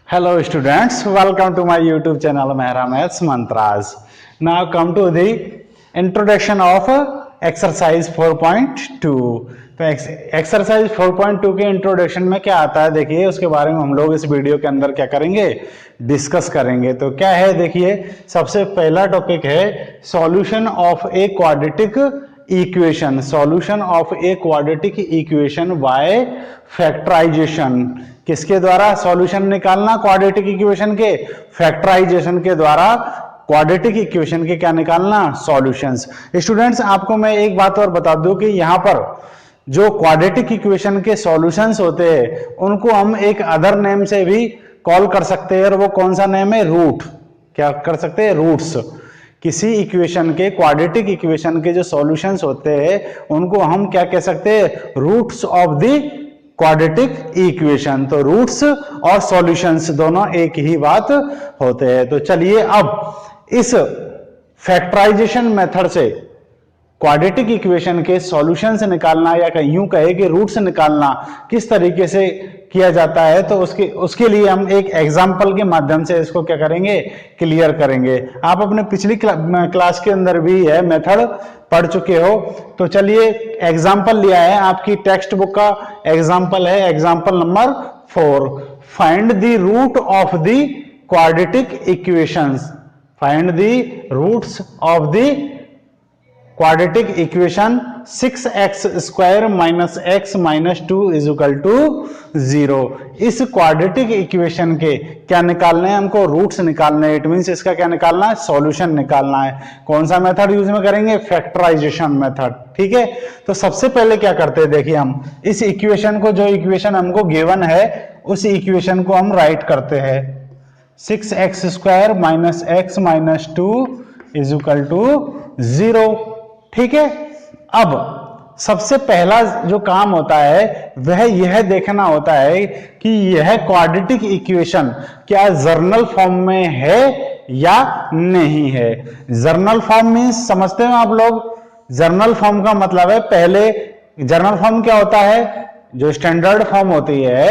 Hello students, welcome to my YouTube channel Mehra Maths Mantras. Now come to the introduction of exercise 4.2. तो exercise 4.2 के introduction में क्या आता है देखिए, उसके बारे में हम लोग इस वीडियो के अंदर क्या करेंगे, डिस्कस करेंगे। तो क्या है देखिए, सबसे पहला टॉपिक है solution of a quadratic equation. Solution of a quadratic equation by factorization. किसके द्वारा सॉल्यूशन निकालना क्वाड्रेटिक इक्वेशन के? फैक्टराइजेशन के द्वारा क्वाड्रेटिक इक्वेशन के क्या निकालना? सॉल्यूशंस। स्टूडेंट्स, आपको मैं एक बात और बता दूं कि यहां पर जो क्वाड्रेटिक इक्वेशन के सॉल्यूशंस होते हैं उनको हम एक अदर नेम से भी कॉल कर सकते हैं, और वो कौन सा नेम है? रूट। क्या कर सकते हैं? रूट्स। किसी इक्वेशन के, क्वाड्रेटिक इक्वेशन के जो सॉल्यूशंस होते हैं उनको हम क्या कह सकते हैं? Roots of the quadratic equation. तो रूट्स और सॉल्यूशंस दोनों एक ही बात होते हैं। तो चलिए अब इस फैक्टराइजेशन मेथड से क्वाड्रेटिक इक्वेशन के सॉल्यूशंस निकालना, या कहीं यूं कहे कि रूट्स निकालना किस तरीके से किया जाता है, तो उसके लिए हम एक एग्जांपल के माध्यम से इसको क्या करेंगे? क्लियर करेंगे। आप अपने पिछली क्लास के अंदर भी यह मेथड पढ़ चुके हो। तो चलिए एग्जांपल लिया है, आपकी टेक्स्ट बुक का एग्जांपल है, example number 4। Find the root of the quadratic equations. Find the roots of the quadratic equation 6x square minus x minus 2 is equal to 0। इस क्वाड्रेटिक इक्वेशन के क्या निकालने हैं? हमको रूट्स निकालने हैं। इट मींस इसका क्या निकालना है? सॉल्यूशन निकालना है। कौन सा मेथड यूज में करेंगे? Factorization method. ठीक है, तो सबसे पहले क्या करते हैं देखिए, हम इस इक्वेशन को, जो इक्वेशन हमको गिवन है उस इक्वेशन को हम राइट करते हैं। 6x square minus x minus 2 is equal to 0। ठीक है, अब सबसे पहला जो काम होता है वह यह देखना होता है कि यह क्वाड्रेटिक इक्वेशन क्या जर्नल फॉर्म में है या नहीं है। जर्नल फॉर्म मींस समझते हो आप लोग? जर्नल फॉर्म का मतलब है, पहले जर्नल फॉर्म क्या होता है? जो स्टैंडर्ड फॉर्म होती है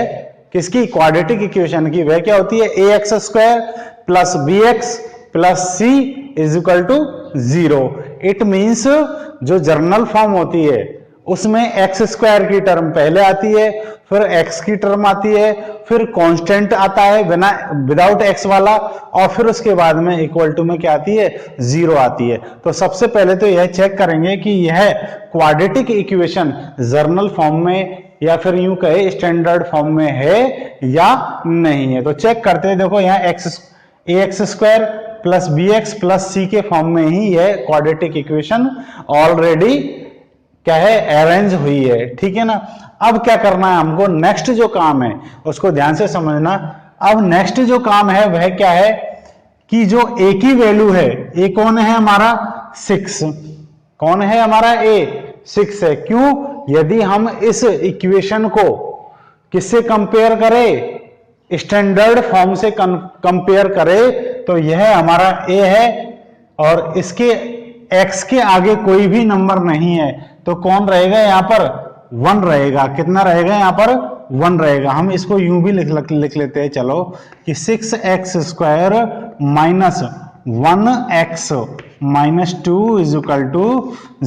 किसकी? क्वाड्रेटिक इक्वेशन की। वह क्या होती है? ax square plus bx plus c is equal to 0। It means जो जर्नल फॉर्म होती है उसमें एक्स स्क्वायर की टर्म पहले आती है, फिर एक्स की टर्म आती है, फिर कांस्टेंट आता है बिना विदाउट एक्स वाला, और फिर उसके बाद में इक्वल टू में क्या आती है? 0 आती है। तो सबसे पहले तो यह चेक करेंगे कि यह क्वाड्रेटिक इक्वेशन जर्नल फॉर्म में या फिर यूं कहे स्टैंडर्ड फॉर्म में है या नहीं है। तो चेक करते हैं। देखो यहाँ ax square plus bx plus c के फॉर्म में ही यह क्वाड्रेटिक इक्वेशन ऑलरेडी क्या है? अरेंज हुई है। ठीक है ना। अब क्या करना है हमको? नेक्स्ट जो काम है उसको ध्यान से समझना। अब नेक्स्ट जो काम है वह क्या है कि जो a की वैल्यू है, a कौन है हमारा? 6। कौन है हमारा? a 6 है। क्यों? यदि हम इस इक्वेशन को किससे कंपेयर करें? स्टैंडर्ड फॉर्म से कंपेयर करें तो यह हमारा a है, और इसके x के आगे कोई भी नंबर नहीं है, तो कौन रहेगा यहाँ पर? 1 रहेगा। कितना रहेगा यहाँ पर? 1 रहेगा। हम इसको यूं भी लिख लेते हैं, चलो, कि 6x square minus 1x minus 2 is equal to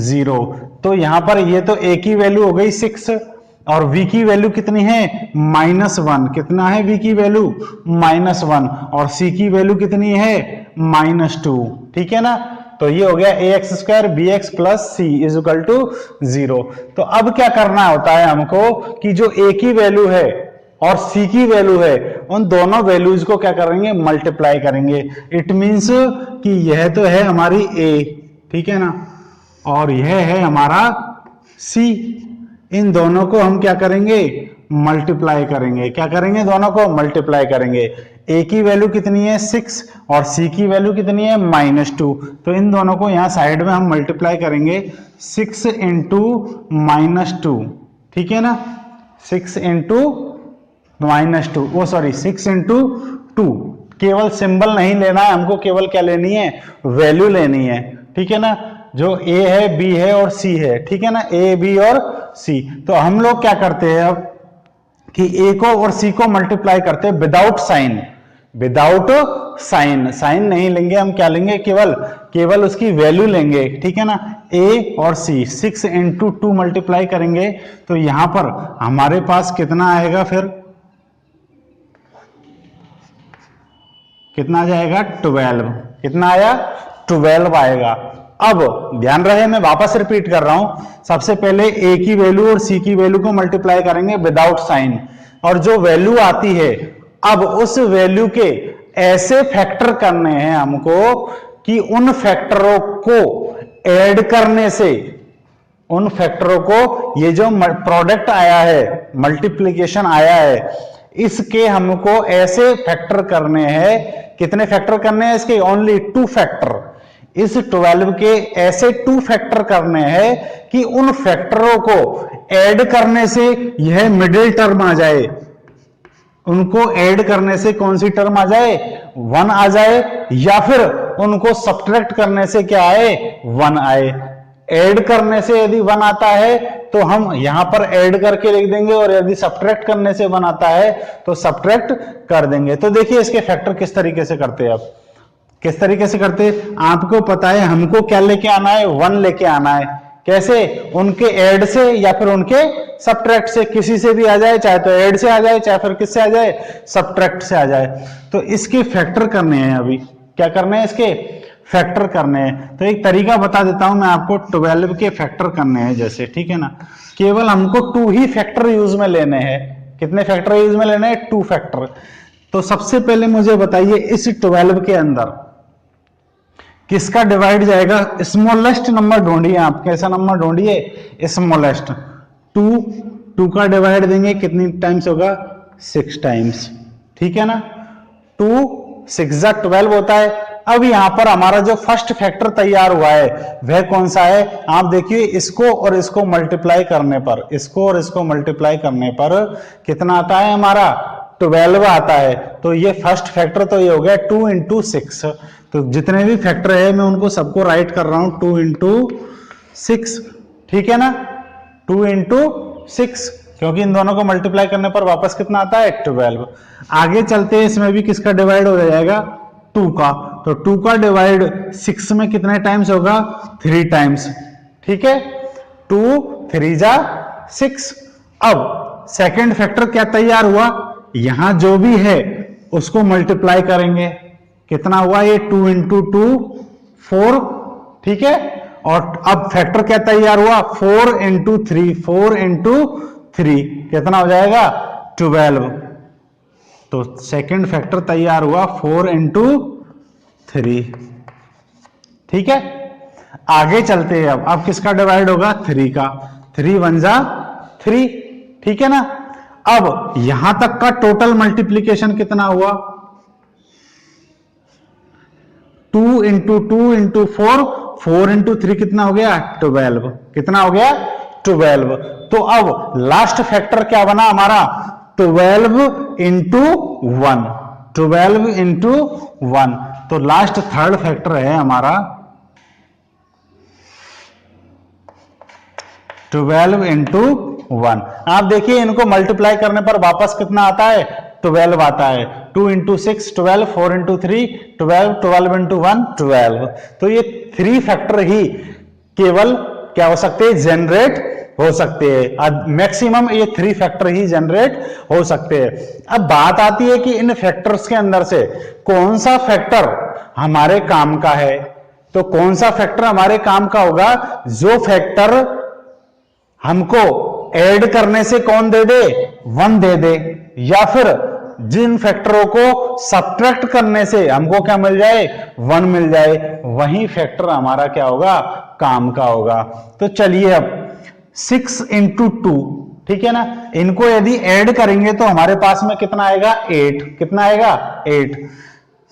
0। तो यहां पर ये तो a की वैल्यू हो गई 6, और v की वैल्यू कितनी है? -1। कितना है v की वैल्यू? -1। और c की वैल्यू कितनी है? -2। ठीक है ना। तो ये हो गया ax square bx plus c is equal to 0। तो अब क्या करना होता है हमको कि जो a की वैल्यू है और c की वैल्यू है उन दोनों वैल्यूज को क्या करेंगे? मल्टीप्लाई करेंगे। इट मींस कि यह तो है हमारी a, ठीक है ना, और यह है हमारा c। इन दोनों को हम क्या करेंगे? मल्टीप्लाई करेंगे। क्या करेंगे? दोनों को मल्टीप्लाई करेंगे। a की वैल्यू कितनी है? 6, और c की वैल्यू कितनी है? -2। तो इन दोनों को यहां साइड में हम मल्टीप्लाई करेंगे। 6 इंटू -2, ठीक है ना। 6 इंटू -2, वो सॉरी 6 इंटू 2। केवल सिंबल नहीं लेना है हमको, केवल क्या लेनी है? वैल्यू लेनी है। ठीक है ना। जो a है, b है और c है, ठीक है ना, a, b और c। तो हम लोग क्या करते हैं अब कि a को और c को मल्टीप्लाई करते हैं without sign. Without sign, sign नहीं लेंगे हम, क्या लेंगे, केवल उसकी वैल्यू लेंगे, ठीक है ना। ए और सी 6 इंटू 2 मल्टीप्लाई करेंगे तो यहां पर हमारे पास कितना आएगा, फिर कितना आ जाएगा, 12। कितना आया, 12 आएगा। अब ध्यान रहे, मैं वापस रिपीट कर रहा हूं, सबसे पहले ए की वैल्यू और सी की वैल्यू को मल्टीप्लाई करेंगे विदाउट साइन, और जो वैल्यू आती है अब उस वैल्यू के ऐसे फैक्टर करने हैं हमको कि उन फैक्टरों को ऐड करने से, उन फैक्टरों को, ये जो प्रोडक्ट आया है, मल्टीप्लिकेशन आया है, इसके हमको ऐसे फैक्टर करने हैं। कितने फैक्टर करने हैं इसके, ओनली 2 फैक्टर। इस 12 के ऐसे 2 फैक्टर करने हैं कि उन फैक्टरों को ऐड करने से यह मिडिल टर्म आ जाए, उनको ऐड करने से कौन सी टर्म आ जाए, 1 आ जाए, या फिर उनको सब्ट्रैक्ट करने से क्या आए, 1 आए। ऐड करने से यदि 1 आता है तो हम यहां पर ऐड करके लिख देंगे, और यदि सब्ट्रैक्ट करने से 1 आता है तो सब्ट्रैक्ट कर देंगे। तो देखिए इसके फैक्टर किस तरीके से करते हैं, अब किस तरीके से करते हैं, आपको पता है हमको क्या लेके आना है, 1 लेके आना है। कैसे, उनके ऐड से या फिर उनके सब्ट्रैक्ट से, किसी से भी आ जाए, चाहे तो ऐड से आ जाए, चाहे फिर किससे आ जाए, सब्ट्रैक्ट से आ जाए। तो इसके फैक्टर करने हैं, अभी क्या करने हैं, इसके फैक्टर करने हैं। तो एक तरीका बता देता हूं मैं आपको, 12 के फैक्टर करने हैं जैसे, ठीक है ना। केवल हमको 2 ही फैक्टर यूज में लेने हैं। कितने फैक्टर यूज में लेने हैं, 2 फैक्टर। तो सबसे पहले मुझे बताइए, इस 12 के अंदर किसका डिवाइड जाएगा, स्मॉलेस्ट नंबर ढूंढिए आप, कैसा नंबर ढूंढिए, स्मॉलेस्ट। 2 का डिवाइड देंगे, कितनी टाइम्स होगा, 6 टाइम्स, ठीक है ना। 2 6 12 होता है। अब यहां पर हमारा जो फर्स्ट फैक्टर तैयार हुआ है वह कौन सा है, आप देखिए, इसको और इसको मल्टीप्लाई करने पर, इसको और इसको मल्टीप्लाई करने पर कितना आता है, हमारा 12 आता है। तो ये फर्स्ट फैक्टर तो ये हो गया 2 इंटू 6। तो जितने भी फैक्टर है मैं उनको सबको राइट कर रहा हूं 2 इंटू 6, ठीक है ना, 2 इंटू 6, क्योंकि इन दोनों को मल्टीप्लाई करने पर वापस कितना आता है, 12। आगे चलते हैं, इसमें भी किसका डिवाइड हो जाएगा, 2 का। तो 2 का डिवाइड 6 में कितने टाइम्स होगा, 3 टाइम्स, ठीक है, 2 3 जा 6। अब सेकंड फैक्टर क्या तैयार हुआ, यहां जो भी है उसको मल्टीप्लाई करेंगे, कितना हुआ ये, 2 इंटू 2 4, ठीक है। और अब फैक्टर क्या तैयार हुआ, 4 इंटू 3, 4 इंटू 3 कितना हो जाएगा, 12। तो सेकंड फैक्टर तैयार हुआ 4 इंटू 3, ठीक है। आगे चलते हैं, अब किसका डिवाइड होगा, 3 का, 3 1 जा 3, ठीक है ना। अब यहां तक का टोटल मल्टीप्लीकेशन कितना हुआ, 2 इंटू 2 इंटू 4, 4 इंटू 3 कितना हो गया, 12, कितना हो गया, 12। तो अब लास्ट फैक्टर क्या बना हमारा, 12 इंटू 1, 12 इंटू 1। तो लास्ट थर्ड फैक्टर है हमारा 12 इंटू 1। आप देखिए इनको मल्टीप्लाई करने पर वापस कितना आता है, 12 आता है। 2 इंटू 6 12, 4 इंटू 3 12, 12 इंटू 1 12। तो ये 3 फैक्टर ही केवल क्या हो सकते हैं, जनरेट हो सकते हैं। मैक्सिमम ये 3 फैक्टर ही जनरेट हो सकते हैं। अब बात आती है कि इन फैक्टर्स के अंदर से कौन सा फैक्टर हमारे काम का है। तो कौन सा फैक्टर हमारे काम का होगा, जो फैक्टर हमको ऐड करने से कौन दे दे, 1 दे दे, या फिर जिन फैक्टरों को सब्ट्रैक्ट करने से हमको क्या मिल जाए, 1 मिल जाए, वही फैक्टर हमारा क्या होगा, काम का होगा। तो चलिए अब 6 इंटू 2, ठीक है ना, इनको यदि ऐड करेंगे तो हमारे पास में कितना आएगा, 8, कितना आएगा, 8।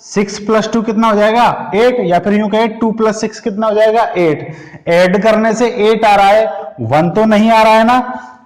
6 प्लस 2 कितना हो जाएगा, 8, या फिर यूं कहे 2 प्लस 6 कितना हो जाएगा, 8। ऐड करने से 8 आ रहा है, 1 तो नहीं आ रहा है ना,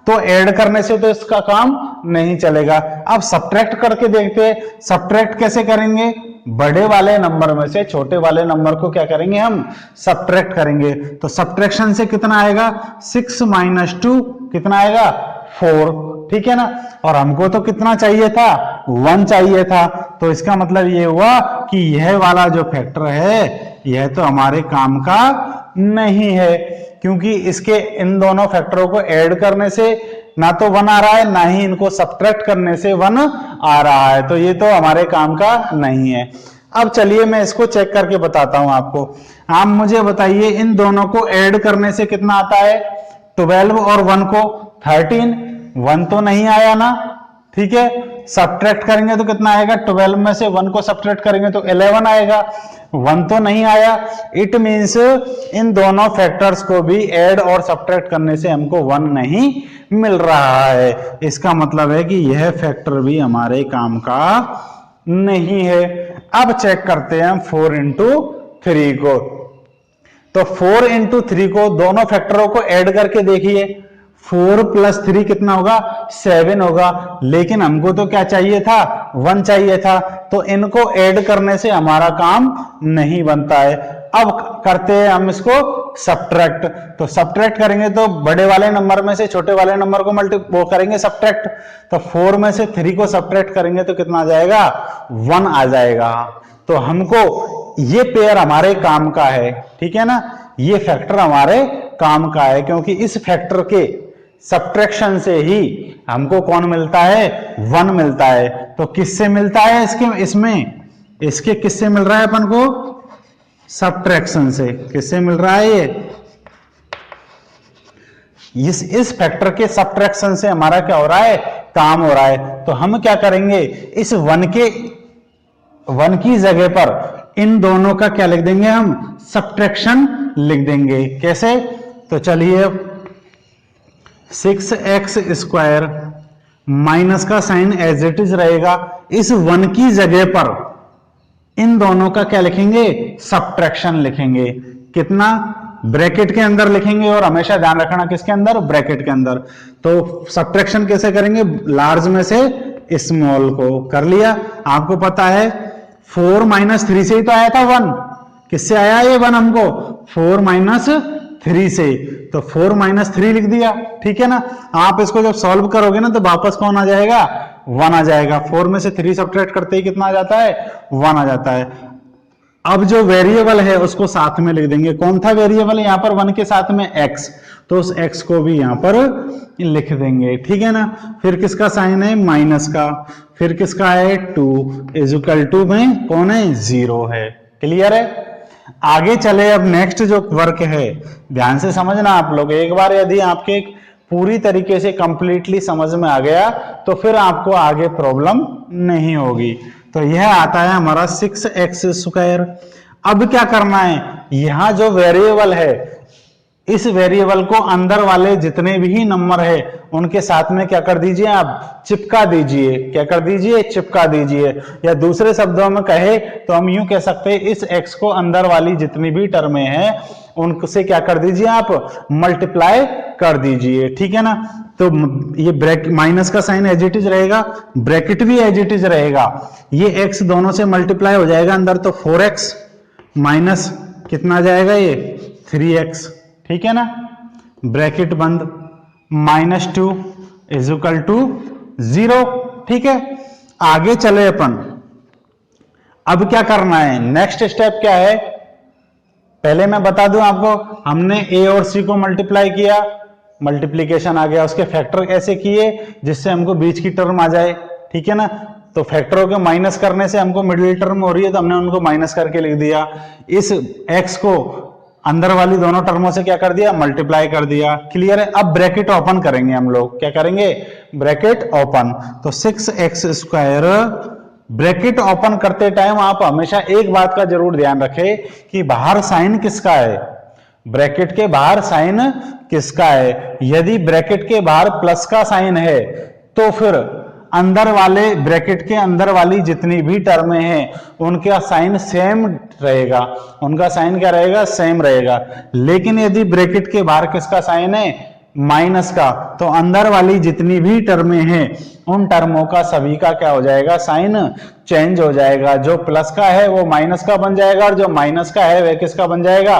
तो ऐड करने से तो इसका काम नहीं चलेगा। अब सब्ट्रैक्ट करके देखते हैं, सब्ट्रैक्ट कैसे करेंगे, बड़े वाले नंबर में से छोटे वाले नंबर को क्या करेंगे, हम सब्ट्रैक्ट करेंगे। तो सब्ट्रैक्शन से कितना आएगा, 6 माइनस 2 कितना आएगा, 4, ठीक है ना। और हमको तो कितना चाहिए था, 1 चाहिए था, तो इसका मतलब ये हुआ कि यह वाला जो फैक्टर है यह तो हमारे काम का नहीं है, क्योंकि इसके इन दोनों फैक्टरों को ऐड करने से ना तो 1 आ रहा है, ना ही इनको सब्ट्रैक्ट करने से 1 आ रहा है, तो ये तो हमारे काम का नहीं है। अब चलिए मैं इसको चेक करके बताता हूं आपको। आप मुझे बताइए इन दोनों को ऐड करने से कितना आता है, 12 और 1 को 13, 1 तो नहीं आया ना, ठीक है। सब्ट्रैक्ट करेंगे तो कितना आएगा, 12 में से 1 को सब्ट्रैक्ट करेंगे तो 11 आएगा, 1 तो नहीं आया। इट मींस इन दोनों फैक्टर्स को भी ऐड और सब्ट्रैक्ट करने से हमको 1 नहीं मिल रहा है। इसका मतलब है कि यह फैक्टर भी हमारे काम का नहीं है। अब चेक करते हैं हम 4 इंटू 3 को। तो 4 इंटू 3 को दोनों फैक्टरों को ऐड करके देखिए, 4 प्लस 3 कितना होगा, 7 होगा, लेकिन हमको तो क्या चाहिए था, 1 चाहिए था, तो इनको ऐड करने से हमारा काम नहीं बनता है। अब करते हैं हम इसको सब्ट्रैक्ट। तो सब्ट्रैक्ट करेंगे तो बड़े वाले नंबर में से छोटे वाले नंबर को वो करेंगे सब्ट्रैक्ट। तो 4 में से 3 को सब्ट्रैक्ट करेंगे तो कितना आ जाएगा, 1 आ जाएगा। तो हमको ये पेयर हमारे काम का है, ठीक है ना, ये फैक्टर हमारे काम का है, क्योंकि इस फैक्टर के सब्ट्रैक्शन से ही हमको कौन मिलता है, 1 मिलता है। तो किससे मिलता है, इसके किससे मिल रहा है अपन को, सब्ट्रैक्शन से। किससे मिल रहा है ये, इस फैक्टर के सब्ट्रैक्शन से हमारा क्या हो रहा है, काम हो रहा है। तो हम क्या करेंगे, इस 1 की जगह पर इन दोनों का क्या लिख देंगे, हम सब्ट्रैक्शन लिख देंगे। कैसे, तो चलिए 6x स्क्वायर माइनस का साइन एज इट इज रहेगा, इस 1 की जगह पर इन दोनों का क्या लिखेंगे, सब्ट्रैक्शन लिखेंगे। कितना, ब्रैकेट के अंदर लिखेंगे, और हमेशा ध्यान रखना किसके अंदर, ब्रैकेट के अंदर। तो सब्ट्रैक्शन कैसे करेंगे, लार्ज में से स्मॉल को कर लिया। आपको पता है 4 माइनस 3 से ही तो आया था 1, किससे आया ये 1 हमको, 4 माइनस 3 से, तो 4 माइनस 3 लिख दिया, ठीक है ना। आप इसको जब सॉल्व करोगे ना तो वापस कौन आ जाएगा, 1 आ जाएगा। 4 में से 3 सब्ट्रैक्ट करते ही कितना आ जाता है, 1 आ जाता है। अब जो वेरिएबल है उसको साथ में लिख देंगे। कौन था वेरिएबल यहाँ पर, 1 के साथ में x, तो उस x को भी यहाँ पर लिख देंगे, ठीक है ना। फिर किसका साइन है, माइनस का, फिर किसका है 2 इक्वल टू में कौन है, 0 है। क्लियर है। आगे चले, अब नेक्स्ट जो वर्क है, ध्यान से समझना आप लोग। एक बार यदि आपके पूरी तरीके से कंप्लीटली समझ में आ गया तो फिर आपको आगे प्रॉब्लम नहीं होगी। तो यह आता है हमारा 6x स्क्वायर। अब क्या करना है, यहां जो वेरिएबल है, इस वेरिएबल को अंदर वाले जितने भी नंबर है उनके साथ में क्या कर दीजिए, आप चिपका दीजिए। क्या कर दीजिए, चिपका दीजिए। या दूसरे शब्दों में कहे तो हम यूं कह सकते हैं, इस x को अंदर वाली जितनी भी टर्में हैं उनसे क्या कर दीजिए, आप मल्टीप्लाई कर दीजिए, ठीक है ना। तो ये ब्रैकेट माइनस का साइन एज इट इज रहेगा, ब्रैकेट भी एज इट इज रहेगा। ये x दोनों से मल्टीप्लाई हो जाएगा अंदर, तो 4x माइनस कितना आ जाएगा, ये 3x, ठीक है ना, ब्रैकेट बंद, -2 इज इक्वल टू 0, ठीक है। आगे चले अपन, अब क्या करना है, नेक्स्ट स्टेप क्या है, पहले मैं बता दूं आपको, हमने a और c को मल्टीप्लाई किया, मल्टीप्लीकेशन आ गया, उसके फैक्टर ऐसे किए जिससे हमको बीच की टर्म आ जाए, ठीक है ना। तो फैक्टरों के माइनस करने से हमको मिडिल टर्म हो रही है तो हमने उनको माइनस करके लिख दिया। इस x को अंदर वाली दोनों टर्मों से क्या कर दिया, मल्टीप्लाई कर दिया। क्लियर है। अब ब्रैकेट ओपन करेंगे हम लोग, क्या करेंगे, ब्रैकेट ओपन। तो 6x स्क्वायर, ब्रैकेट ओपन करते टाइम आप हमेशा एक बात का जरूर ध्यान रखें कि बाहर साइन किसका है, ब्रैकेट के बाहर साइन किसका है। यदि ब्रैकेट के बाहर प्लस का साइन है तो फिर अंदर वाले ब्रैकेट के अंदर वाली जितनी भी टर्में हैं उनका साइन सेम रहेगा, उनका साइन क्या रहेगा, सेम रहेगा। लेकिन यदि ब्रैकेट के बाहर किसका साइन है, माइनस का, तो अंदर वाली जितनी भी टर्में हैं उन टर्मों का सभी का क्या हो जाएगा, साइन चेंज हो जाएगा। जो प्लस का है वो माइनस का बन जाएगा और जो माइनस का है वह किसका बन जाएगा,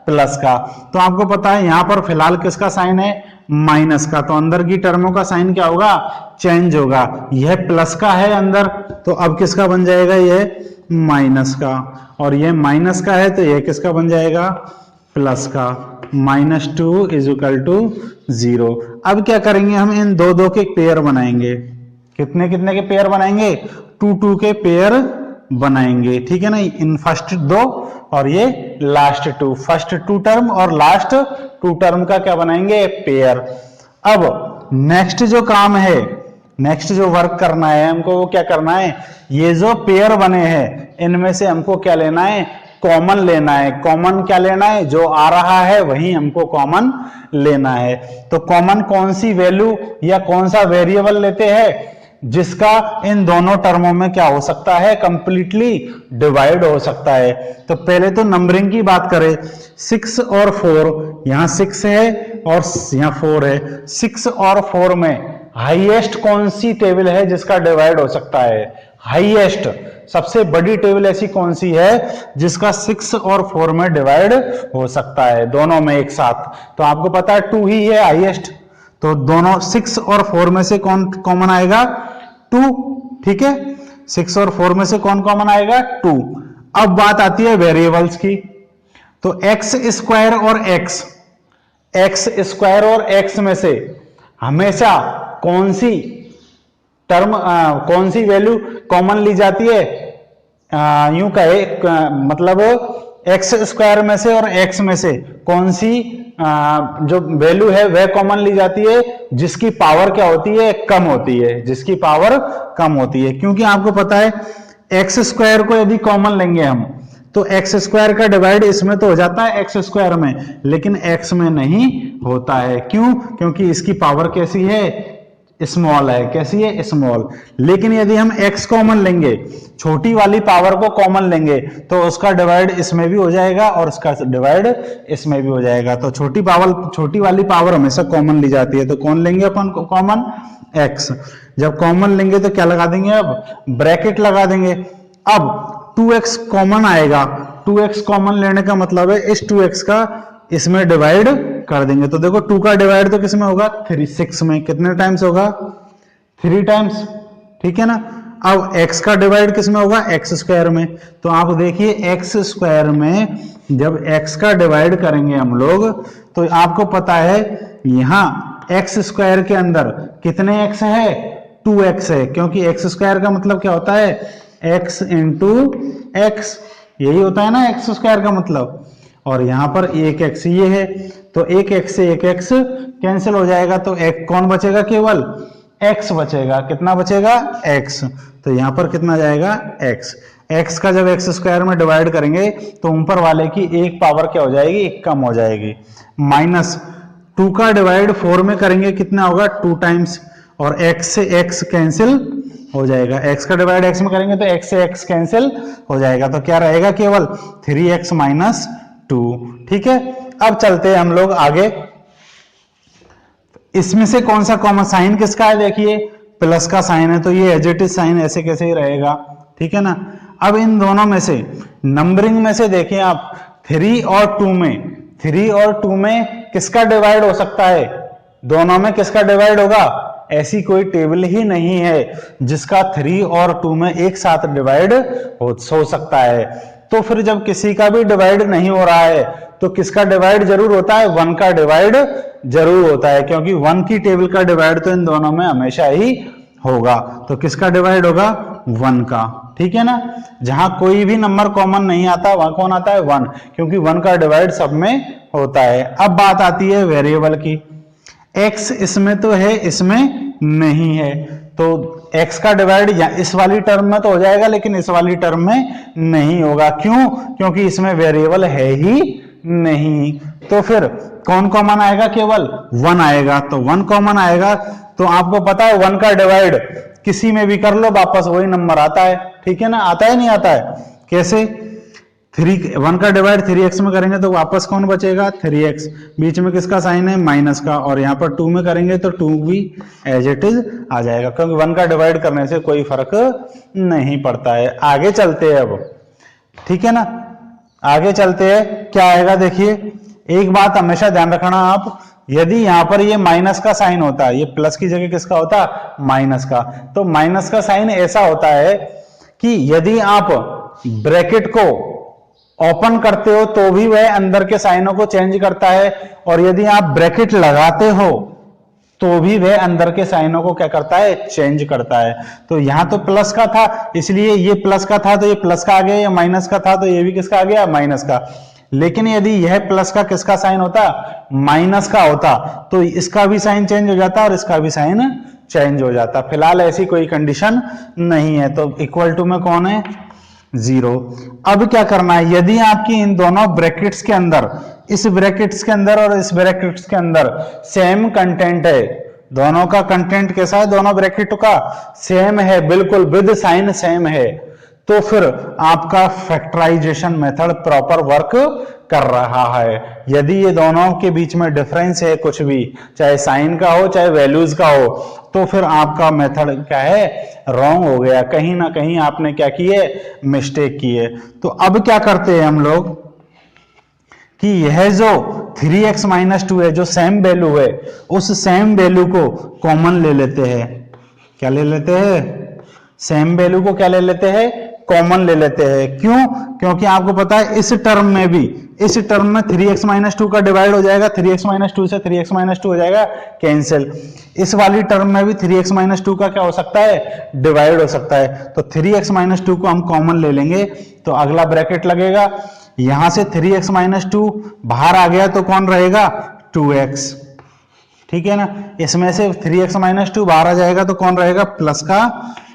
प्लस का। तो आपको पता है यहां पर फिलहाल किसका साइन है, माइनस का, तो अंदर की टर्मों का साइन क्या होगा, चेंज होगा। यह प्लस का है अंदर तो अब किसका बन जाएगा, ये माइनस का, और ये माइनस का है तो ये किसका बन जाएगा, प्लस का। -2 इज इक्वल टू 0। अब क्या करेंगे, हम इन दो दो के पेयर बनाएंगे। कितने कितने के पेयर बनाएंगे, 2 2 के पेयर बनाएंगे, ठीक है ना। इन फर्स्ट दो और ये लास्ट 2, फर्स्ट 2 टर्म और लास्ट 2 टर्म का क्या बनाएंगे, पेयर। अब नेक्स्ट जो काम है, नेक्स्ट जो वर्क करना है हमको, वो क्या करना है, ये जो पेयर बने हैं इनमें से हमको क्या लेना है, कॉमन लेना है। कॉमन क्या लेना है, जो आ रहा है वही हमको कॉमन लेना है। तो कॉमन कौन सी वैल्यू या कौन सा वेरिएबल लेते हैं, जिसका इन दोनों टर्मों में क्या हो सकता है, कंप्लीटली डिवाइड हो सकता है। तो पहले तो नंबरिंग की बात करें, 6 और 4, यहां 6 है और यहां 4 है। 6 और 4 में हाईएस्ट कौन सी टेबल है जिसका डिवाइड हो सकता है, हाईएस्ट सबसे बड़ी टेबल ऐसी कौन सी है जिसका 6 और 4 में डिवाइड हो सकता है, दोनों में एक साथ। तो आपको पता है 2 ही है हाईएस्ट, तो दोनों 6 और 4 में से कौन कॉमन आएगा, 2, ठीक है। 6 और 4 में से कौन कॉमन आएगा, 2। अब बात आती है वेरिएबल्स की, तो एक्स स्क्वायर और एक्स स्क्वायर और एक्स में से हमेशा कौन सी टर्म, कौन सी वैल्यू कॉमन ली जाती है, यूं कहे मतलब एक्स स्क्वायर में से और एक्स में से कौन सी जो वैल्यू है वह कॉमन ली जाती है जिसकी पावर क्या होती है, कम होती है, जिसकी पावर कम होती है। क्योंकि आपको पता है एक्स स्क्वायर को यदि कॉमन लेंगे हम तो एक्स स्क्वायर का डिवाइड इसमें तो हो जाता है एक्स स्क्वायर में, लेकिन एक्स में नहीं होता है। क्यों, क्योंकि इसकी पावर कैसी है, स्मॉल है। कैसी है, स्मॉल। लेकिन यदि हम x कॉमन लेंगे, छोटी वाली पावर को कॉमन लेंगे, तो उसका डिवाइड इसमें भी हो जाएगा और उसका डिवाइड इसमें भी हो जाएगा। तो छोटी वाली पावर हमेशा कॉमन ली जाती है। तो कौन लेंगे अपन कॉमन, x। जब कॉमन लेंगे तो क्या लगा देंगे, अब ब्रैकेट लगा देंगे। अब 2x कॉमन आएगा, 2x कॉमन लेने का मतलब है इस 2x का इसमें डिवाइड कर देंगे। तो देखो 2 का डिवाइड तो किसमें होगा, 6 में। कितने टाइम्स होगा, 3 टाइम्स, ठीक है ना। अब x का डिवाइड किसमें होगा, एक्स स्क्वायर में। तो आप देखिए एक्स स्क्वायर में जब x का डिवाइड करेंगे हम लोग, तो आपको पता है यहां एक्स स्क्वायर के अंदर कितने x है, 2x है। क्योंकि एक्स स्क्वायर का मतलब क्या होता है, x इंटू एक्स, यही होता है ना एक्स स्क्वायर का मतलब। और यहां पर एक x ये है, तो एक x से एक x कैंसिल हो जाएगा, तो एक कौन बचेगा, केवल x बचेगा। कितना बचेगा, x। तो यहां पर कितना जाएगा, x का जब x स्क्वायर में डिवाइड करेंगे तो ऊपर वाले की एक पावर क्या हो जाएगी, एक कम हो जाएगी। -2 का डिवाइड 4 में करेंगे, कितना होगा, 2 टाइम्स, और x से x कैंसिल हो जाएगा। x का डिवाइड x में करेंगे तो x से x कैंसिल हो जाएगा, तो क्या रहेगा, केवल 3x - 2, ठीक है। अब चलते हैं हम लोग आगे। इसमें से कौन सा कॉमन साइन किसका है, देखिए प्लस का साइन है, तो ये एज इट इज साइन ऐसे कैसे ही रहेगा, ठीक है ना। अब इन दोनों में से नंबरिंग में से देखें आप, 3 और 2 में किसका डिवाइड हो सकता है, दोनों में किसका डिवाइड होगा, ऐसी कोई टेबल ही नहीं है जिसका 3 और 2 में एक साथ डिवाइड हो सकता है। तो फिर जब किसी का भी डिवाइड नहीं हो रहा है तो किसका डिवाइड जरूर होता है, 1 का डिवाइड जरूर होता है, क्योंकि 1 की टेबल का डिवाइड तो इन दोनों में हमेशा ही होगा। तो किसका डिवाइड होगा, 1 का, ठीक है ना। जहां कोई भी नंबर कॉमन नहीं आता वहां कौन आता है, 1, क्योंकि 1 का डिवाइड सब में होता है। अब बात आती है वेरिएबल की, x इसमें तो है, इसमें नहीं है, तो x का डिवाइड या इस वाली टर्म में तो हो जाएगा, लेकिन इस वाली टर्म में नहीं होगा। क्यों, क्योंकि इसमें वेरिएबल है ही नहीं। तो फिर कौन कॉमन आएगा, केवल 1 आएगा। तो 1 कॉमन आएगा, तो आपको पता है 1 का डिवाइड किसी में भी कर लो वापस वही नंबर आता है, ठीक है ना। आता है नहीं आता है, कैसे, 1 का डिवाइड 3x में करेंगे तो वापस कौन बचेगा, 3x। बीच में किसका साइन है, माइनस का, और यहाँ पर 2 में करेंगे तो 2 भी एज इट इज आ जाएगा, क्योंकि 1 का डिवाइड करने से कोई फर्क नहीं पड़ता है। आगे चलते हैं अब, ठीक है ना, आगे चलते हैं, क्या आएगा देखिए। एक बात हमेशा ध्यान रखना आप, यदि यहां पर ये माइनस का साइन होता है, ये प्लस की जगह किसका होता, माइनस का, तो माइनस का साइन ऐसा होता है कि यदि आप ब्रैकेट को ओपन करते हो तो भी वह अंदर के साइनों को चेंज करता है, और यदि आप ब्रैकेट लगाते हो तो भी वह अंदर के साइनों को क्या करता है, चेंज करता है। तो यहां तो प्लस का था, इसलिए ये प्लस का था तो ये प्लस का आ गया, या माइनस का था तो ये भी किसका आ गया, माइनस का। लेकिन यदि यह प्लस का किसका साइन होता, माइनस का होता, तो इसका भी साइन चेंज हो जाता और इसका भी साइन चेंज हो जाता। फिलहाल ऐसी कोई कंडीशन नहीं है, तो इक्वल टू में कौन है, 0। अब क्या करना है, यदि आपकी इन दोनों ब्रैकेट्स के अंदर, इस ब्रैकेट्स के अंदर और इस ब्रैकेट्स के अंदर सेम कंटेंट है, दोनों का कंटेंट कैसा है, दोनों ब्रैकेट का सेम है, बिल्कुल विद साइन सेम है, तो फिर आपका फैक्टराइजेशन मेथड प्रॉपर वर्क कर रहा है। यदि ये दोनों के बीच में डिफरेंस है कुछ भी, चाहे साइन का हो चाहे वैल्यूज का हो, तो फिर आपका मेथड क्या है, रॉन्ग हो गया, कहीं ना कहीं आपने क्या किए, मिस्टेक की है। तो अब क्या करते हैं हम लोग कि यह जो 3x माइनस 2 है, जो सेम वैल्यू है, उस सेम वैल्यू को कॉमन ले लेते हैं। क्या ले लेते हैं, सेम वैल्यू को क्या ले लेते हैं, कॉमन ले लेते हैं। क्यों, क्योंकि आपको पता है इस टर्म में भी, इस टर्म में 3x माइनस 2 का डिवाइड हो जाएगा, 3x माइनस 2 से 3x माइनस 2 हो जाएगा कैंसिल। इस वाली टर्म में भी 3x माइनस 2 का क्या हो सकता है, डिवाइड हो सकता है। तो 3x माइनस 2 को हम कॉमन ले लेंगे, तो अगला ब्रैकेट लगेगा, यहां से 3x माइनस 2 बाहर आ गया तो कौन रहेगा, 2x, ठीक है ना। इसमें से 3x माइनस 2 बाहर आ जाएगा तो कौन रहेगा, प्लस का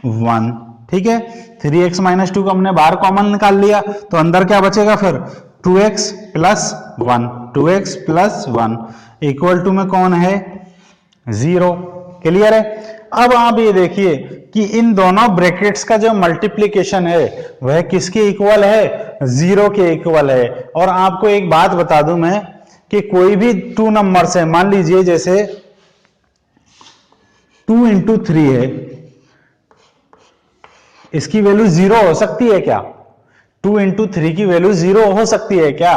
1, ठीक है। 3x माइनस 2 को हमने बाहर कॉमन निकाल लिया, तो अंदर क्या बचेगा फिर, 2x plus 1, 2x plus 1 equal to में कौन है, 0। क्लियर है। अब आप ये देखिए कि इन दोनों ब्रैकेट्स का जो मल्टीप्लीकेशन है वह किसके इक्वल है, 0 के इक्वल है। और आपको एक बात बता दूं मैं कि कोई भी 2 नंबर से, मान लीजिए जैसे 2 इंटू 3 है, इसकी वैल्यू 0 हो सकती है क्या, 2 इंटू 3 की वैल्यू 0 हो सकती है क्या,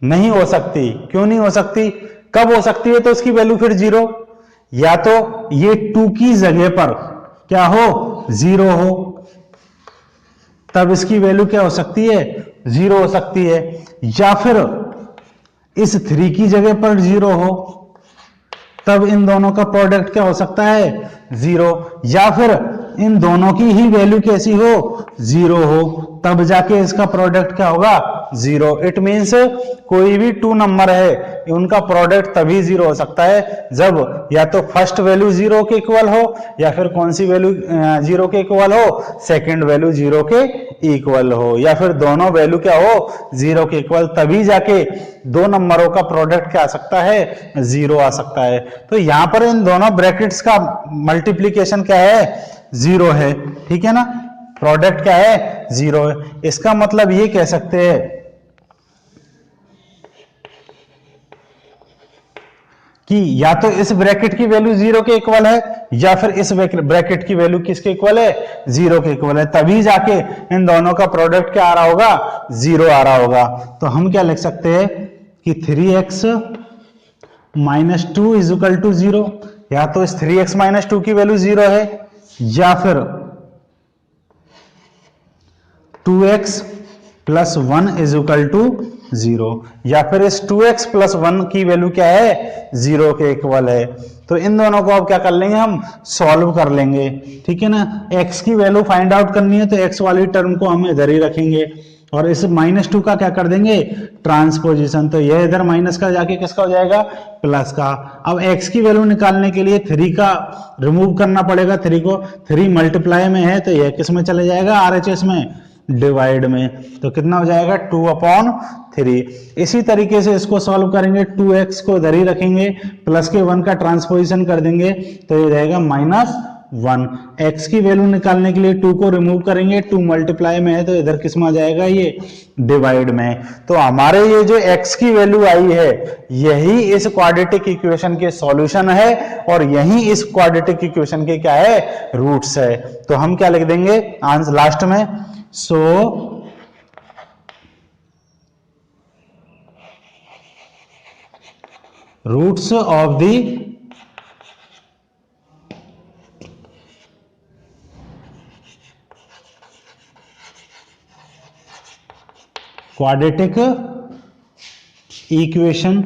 नहीं हो सकती। क्यों नहीं हो सकती, कब हो सकती है, तो इसकी वैल्यू फिर 0, या तो ये 2 की जगह पर क्या हो, 0 हो, तब इसकी वैल्यू क्या हो सकती है, 0 हो सकती है। या फिर इस 3 की जगह पर 0 हो, तब इन दोनों का प्रोडक्ट क्या हो सकता है, 0। या फिर इन दोनों की ही वैल्यू कैसी हो, 0 हो, तब जाके इसका प्रोडक्ट क्या होगा, 0। इट मीन्स कोई भी 2 नंबर है उनका प्रोडक्ट तभी 0 हो सकता है जब या तो फर्स्ट वैल्यू 0 के इक्वल हो, या फिर कौन सी वैल्यू 0 के इक्वल हो, सेकंड वैल्यू 0 के इक्वल हो, या फिर दोनों वैल्यू क्या हो, 0 के इक्वल, तभी जाके 2 नंबरों का प्रोडक्ट क्या आ सकता है, 0 आ सकता है। तो यहां पर इन दोनों ब्रैकेट्स का मल्टीप्लीकेशन क्या है, 0 है, ठीक है ना, प्रोडक्ट क्या है, 0 है। इसका मतलब ये कह सकते हैं कि या तो इस ब्रैकेट की वैल्यू 0 के इक्वल है, या फिर इस ब्रैकेट की वैल्यू किसके इक्वल है, 0 के इक्वल है, तभी जाके इन दोनों का प्रोडक्ट क्या आ रहा होगा, 0 आ रहा होगा। तो हम क्या लिख सकते हैं कि 3x minus 2 is equal to 0, या तो इस 3x माइनस 2 की वैल्यू 0 है, या फिर 2x plus 1 is equal to 0, या फिर इस 2x प्लस 1 की वैल्यू क्या है, 0 के इक्वल है। तो इन दोनों को अब क्या कर लेंगे, हम सॉल्व कर लेंगे, ठीक है ना। x की वैल्यू फाइंड आउट करनी है तो x वाली टर्म को हम इधर ही रखेंगे, और इस -2 का क्या कर देंगे, ट्रांसपोजिशन, तो यह इधर माइनस का जाके किसका हो जाएगा, प्लस का। अब x की वैल्यू निकालने के लिए 3 का रिमूव करना पड़ेगा, 3 को, 3 मल्टीप्लाई में है तो यह किस में चले जाएगा, RHS में, डिवाइड में, तो कितना हो जाएगा, 2/3। इसी तरीके से इसको सॉल्व करेंगे, 2x को इधर ही रखेंगे, प्लस के 1 का ट्रांसपोजिशन कर देंगे तो ये रहेगा -1। x की वैल्यू निकालने के लिए 2 को रिमूव करेंगे, 2 मल्टीप्लाई में है तो इधर किस में आ जाएगा, ये डिवाइड में। तो हमारे ये जो x की वैल्यू आई है यही इस क्वाड्रेटिक इक्वेशन के सॉल्यूशन है, और यही इस क्वाड्रेटिक इक्वेशन के क्या है, रूट्स है। तो हम क्या लिख देंगे आंसर लास्ट में, so roots of the quadratic equation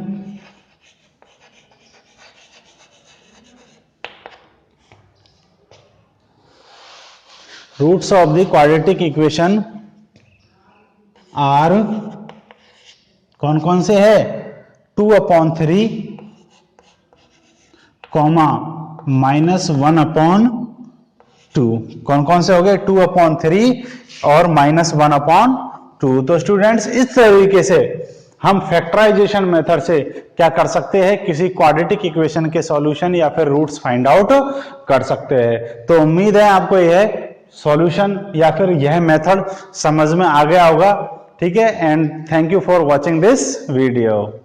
roots of the quadratic equation are कौन कौन से है 2/3 कॉमा -1/2 कौन कौन से हो गए 2/3 और -1/2। तो स्टूडेंट्स इस तरीके से हम फैक्टराइजेशन मेथड से क्या कर सकते हैं किसी क्वाड्रेटिक इक्वेशन के सॉल्यूशन या फिर रूट्स फाइंड आउट कर सकते हैं। तो उम्मीद है आपको यह सॉल्यूशन या फिर यह मेथड समझ में आ गया होगा। ठीक है, and thank you for watching this video.